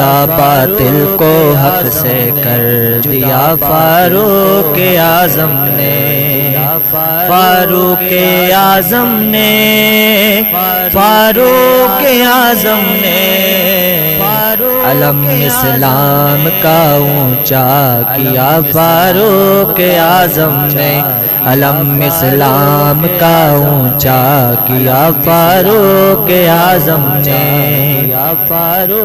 جدا باطل کو حق سے کر دیا فاروق اعظم نے، فاروق اعظم نے، فاروق اعظم نے علم اسلام کا اونچا کیا فاروق اعظم نے، علم اسلام کا اونچا کیا فاروق اعظم نے،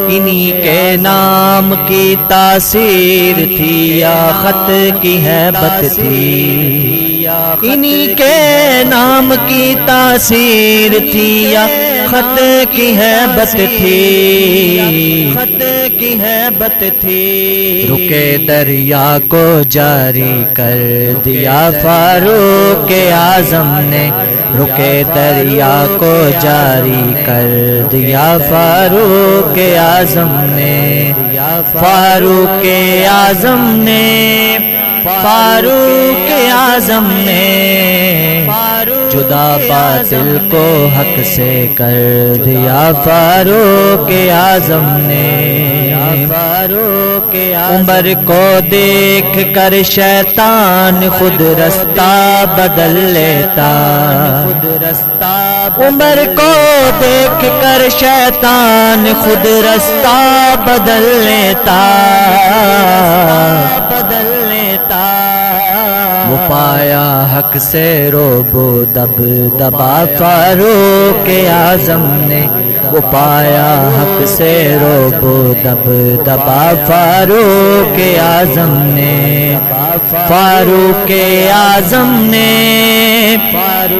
انہی کے نام کی تاثیر تھی یا خط کی ہیبت تھی، انہی کے نام کی تاثیر تھی یا خط کی ہیبت تھی، خط کی ہیبت تھی، رکے دریا کو جاری کر دیا فاروق اعظم نے، رکے دریا کو جاری کر دیا فاروق اعظم نے، فاروق اعظم نے، فاروق اعظم نے جدا باطل کو حق سے کر دیا فاروق اعظم نے، فاروق عمر کو دیکھ کر شیطان خود رستہ بدل لیتا، عمر کو دیکھ کر شیطان خود رستہ بدل لیتا، بدل لیتا، وہ پایا حق سے روب و دب دبا فاروق اعظم نے، وہ پایا حق سے روب و دب دبا فاروق اعظم نے، فاروق اعظم نے،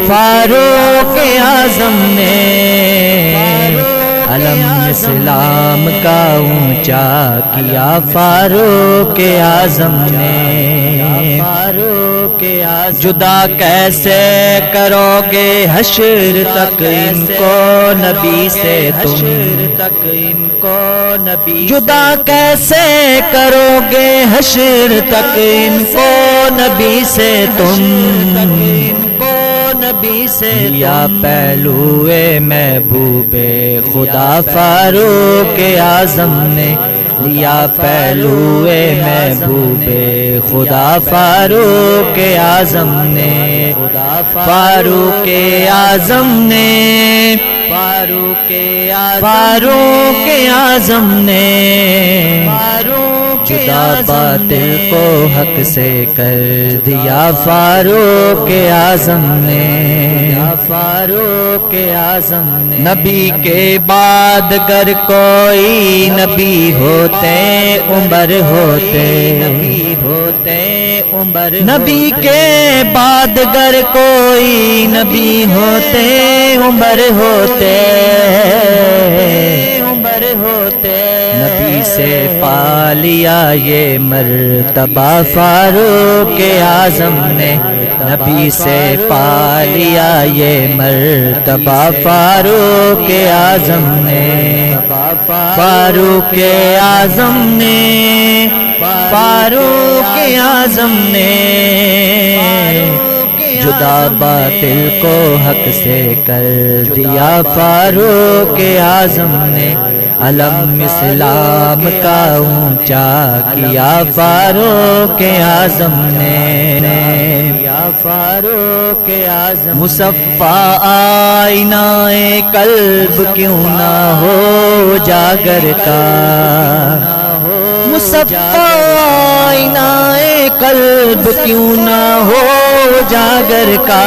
فاروق اعظم نے علم اسلام کا اونچا کیا فاروق اعظم نے، فاروق اعظم جدا کیسے کرو گے حشر تک ان کو نبی سے تم، تک ان کو نبی جدا کیسے کرو گے حشر تک ان کو نبی سے تم، نبی سے یا پہلوئے محبوب خدا فاروق اعظم نے، لیا پہلوئے محبوب خدا فاروق اعظم نے، فاروق اعظم نے، فاروق اعظم نے جدا باطل کو حق سے کر دیا فاروق اعظم نے، فاروق اعظم نے نبی کے بعد گر کوئی نبی ہوتے عمر ہوتے، نبی ہوتے عمر، نبی کے بعد گر کوئی نبی ہوتے عمر ہوتے، عمر ہوتے، نبی سے پا لیا یہ مرتبہ فاروق اعظم نے، نبی سے پا لیا یہ مرتبہ فاروق اعظم نے، فاروق اعظم نے، فاروق اعظم نے جدا باطل کو حق سے کر دیا فاروق اعظم نے، علم اسلام کا اونچا کیا فاروق اعظم نے، فاروق اعظم مصفا آئینہ قلب کیوں نہ ہو اجاگر کا، مصفا آئینہ قلب کیوں نہ ہو اجاگر کا،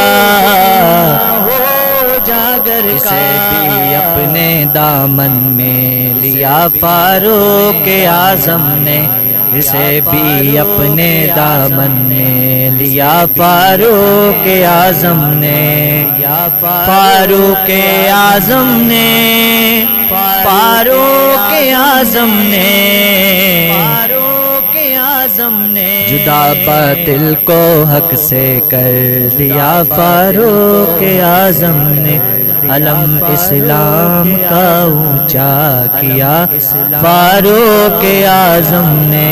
اسے بھی اپنے دامن میں لیا فاروق اعظم نے، اسے بھی اپنے دامن میں لیا فاروق اعظم نے، فاروق اعظم نے، فاروق اعظم نے جدا باطل کو حق سے کر دیا فاروق اعظم نے، علم اسلام کا اونچا کیا فاروق اعظم نے،